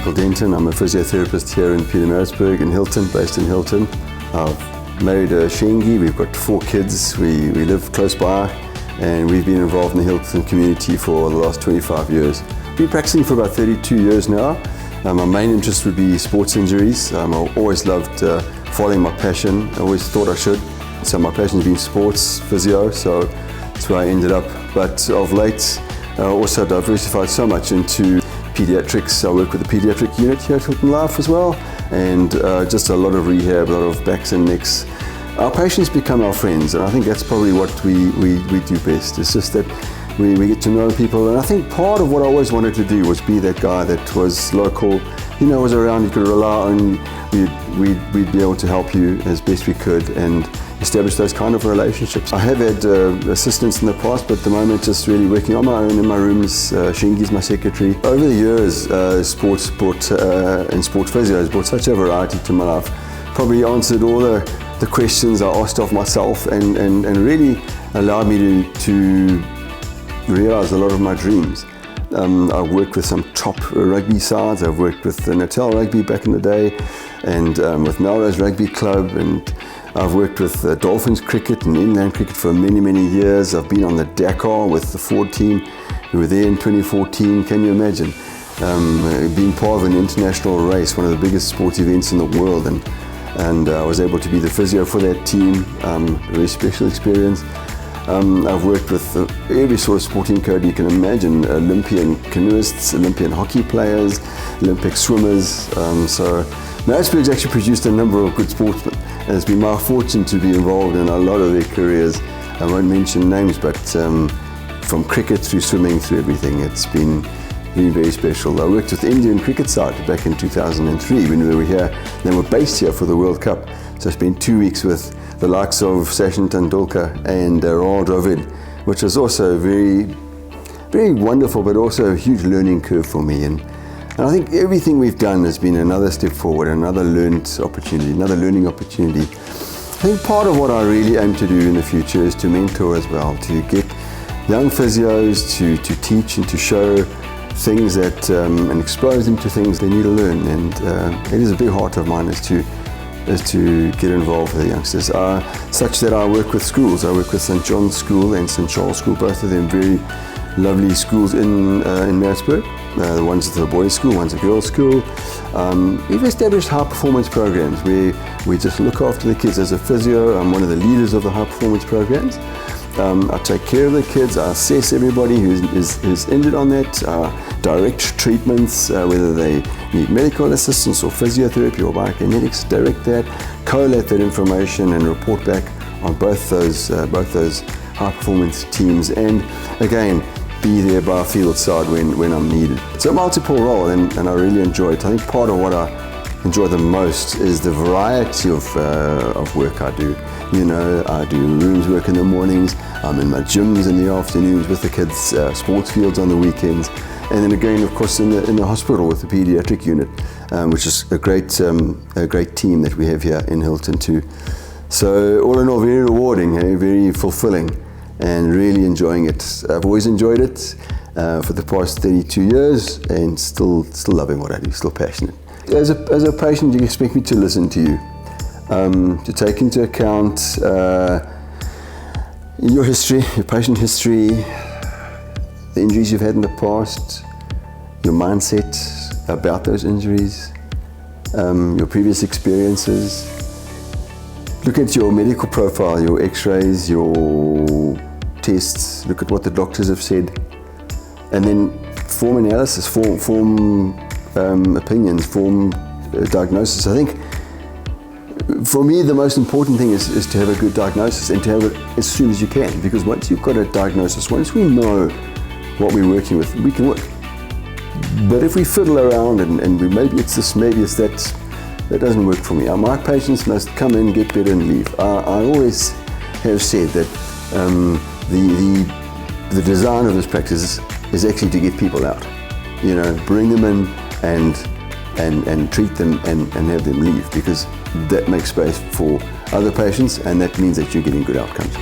called Denton. I'm a physiotherapist here in Pietermaritzburg in Hilton, based in Hilton. I've married a Shengi. We've got 4 kids. We live close by, and we've been involved in the Hilton community for the last 25 years. Been practicing for about 32 years now. My main interest would be sports injuries. I've always loved following my passion. I always thought I should. So my passion has been sports, physio, so that's where I ended up. But of late, I also diversified so much into pediatrics. I work with the pediatric unit here at Hilton Life as well, and just a lot of rehab, a lot of backs and necks. Our patients become our friends, and I think that's probably what we do best. It's just that we get to know people, and I think part of what I always wanted to do was be that guy that was local, was around, you could rely on. We'd be able to help you as best we could and establish those kind of relationships. I have had assistants in the past, but at the moment just really working on my own in my rooms. Shingi's my secretary. Over the years, sports and sports physio has brought such a variety to my life. Probably answered all the questions I asked of myself, and really allowed me to realize a lot of my dreams. I've worked with some top rugby sides. I've worked with Natal Rugby back in the day, and with Melrose Rugby Club, and I've worked with Dolphins Cricket and inland cricket for many, many years. I've been on the Dakar with the Ford team. We were there in 2014. Can you imagine? Being part of an international race, one of the biggest sports events in the world, and I was able to be the physio for that team. A very special experience. I've worked with every sort of sporting code you can imagine: Olympian canoeists, Olympian hockey players, Olympic swimmers. So Maritzburg's actually produced a number of good sportsmen, and it's been my fortune to be involved in a lot of their careers. I won't mention names, but from cricket through swimming through everything, it's been really very special. I worked with the Indian cricket side back in 2003 when we were here. They were based here for the World Cup, so I spent 2 weeks with the likes of Sachin Tendulkar and Rahul Dravid, which was also very, very wonderful, but also a huge learning curve for me. And I think everything we've done has been another step forward, another learning opportunity. I think part of what I really aim to do in the future is to mentor as well, to get young physios to teach and to show things that and expose them to things they need to learn. And it is a big heart of mine is to get involved with the youngsters, such that I work with schools. I work with St. John's School and St. Charles School, both of them very lovely schools in Maritzburg. The one's a boys' school, one's a girls' school. We've established high performance programs where we just look after the kids. As a physio, I'm one of the leaders of the high performance programs. I take care of the kids, I assess everybody who's injured on that, direct treatments, whether they need medical assistance or physiotherapy or biokinetics, direct that, collate that information and report back on both those high performance teams, and again, be there by field side when I'm needed. It's a multiple role, and I really enjoy it. I think part of what I enjoy the most is the variety of work I do. I do rooms work in the mornings, I'm in my gyms in the afternoons with the kids, sports fields on the weekends, and then again, of course, in the hospital with the pediatric unit, which is a great team that we have here in Hilton too. So all in all, very rewarding, very fulfilling, and really enjoying it. I've always enjoyed it for the past 32 years, and still loving what I do, still passionate. As a patient, you expect me to listen to you, to take into account your history, your patient history, the injuries you've had in the past, your mindset about those injuries, your previous experiences. Look at your medical profile, your x-rays, your tests, look at what the doctors have said, and then form analysis, form opinions, form diagnosis. I think for me the most important thing is to have a good diagnosis, and to have it as soon as you can, because once you've got a diagnosis, once we know what we're working with, we can work. But if we fiddle around and maybe it's this, maybe it's that, that doesn't work for me. My patients must come in, get better and leave. I always have said that the design of this practice is actually to get people out. Bring them in and treat them and have them leave, because that makes space for other patients, and that means that you're getting good outcomes.